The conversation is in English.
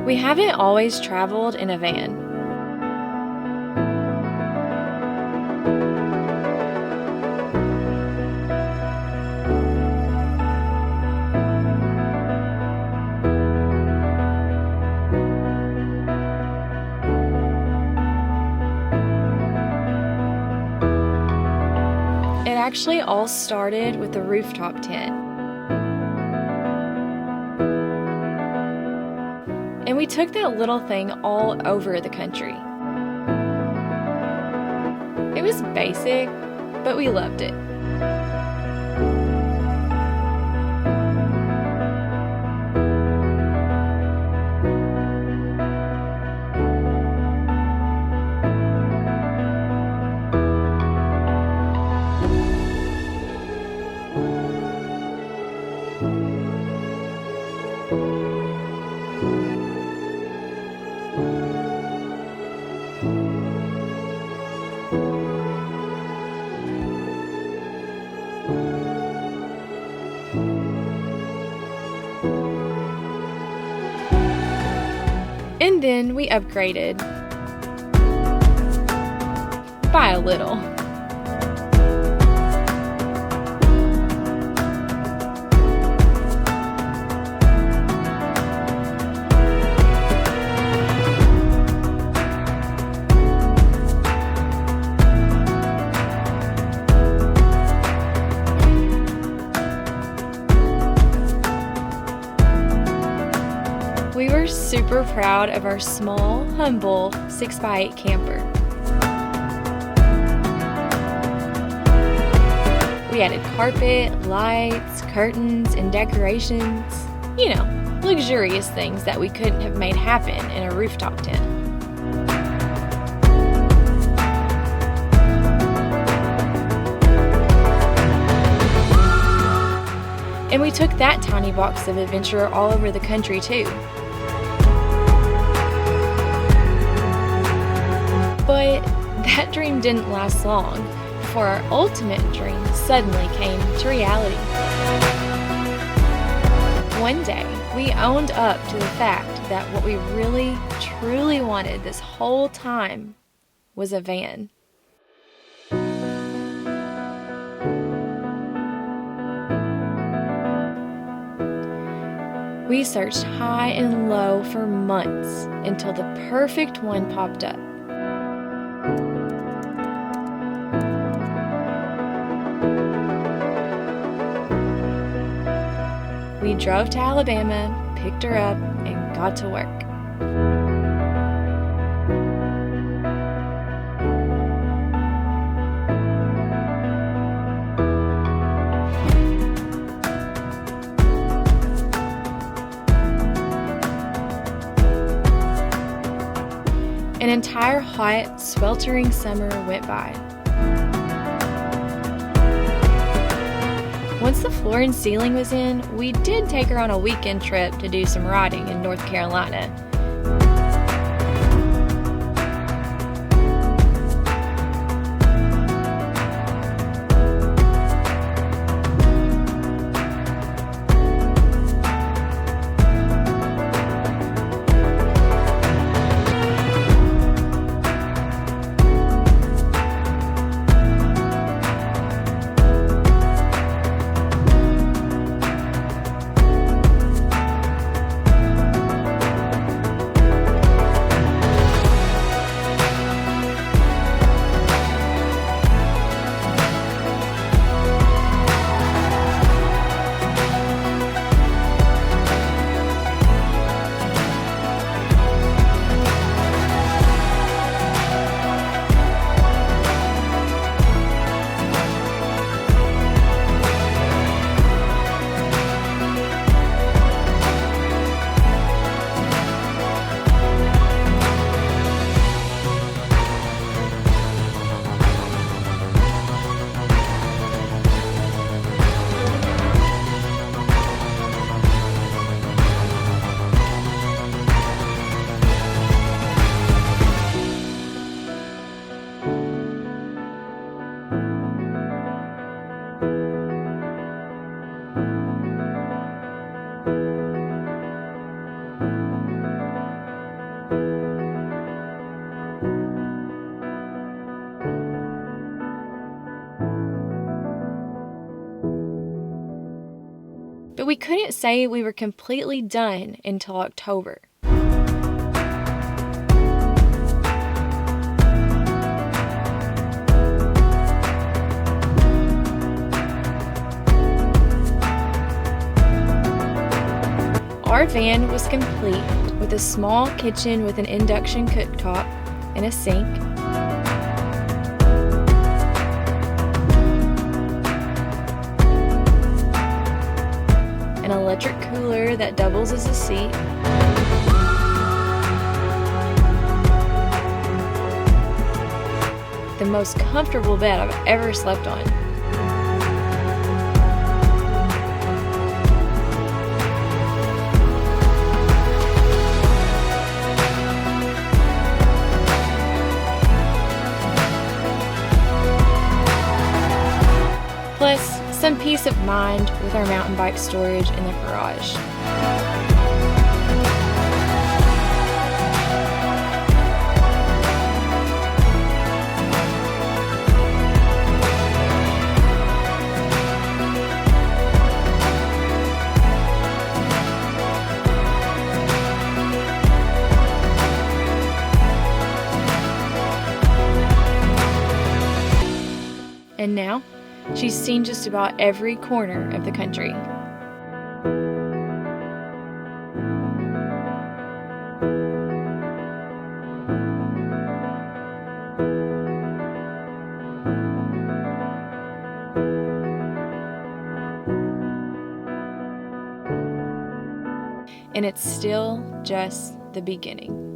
We haven't always traveled in a van. It actually all started with the rooftop tent. And we took that little thing all over the country. It was basic, but we loved it. And then we upgraded. By a little. We were super proud of our small, humble 6x8 camper. We added carpet, lights, curtains, and decorations. You know, luxurious things that we couldn't have made happen in a rooftop tent. And we took that tiny box of adventure all over the country too. But that dream didn't last long before our ultimate dream suddenly came to reality. One day, we owned up to the fact that what we really, truly wanted this whole time was a van. We searched high and low for months until the perfect one popped up. We drove to Alabama, picked her up, and got to work. An entire hot, sweltering summer went by. Once the floor and ceiling was in, we did take her on a weekend trip to do some riding in North Carolina. But we couldn't say we were completely done until October. Our van was complete with a small kitchen with an induction cooktop and a sink, an electric cooler that doubles as a seat, the most comfortable bed I've ever slept on. Plus, some peace of mind with our mountain bike storage in the garage. And now, she's seen just about every corner of the country. And it's still just the beginning.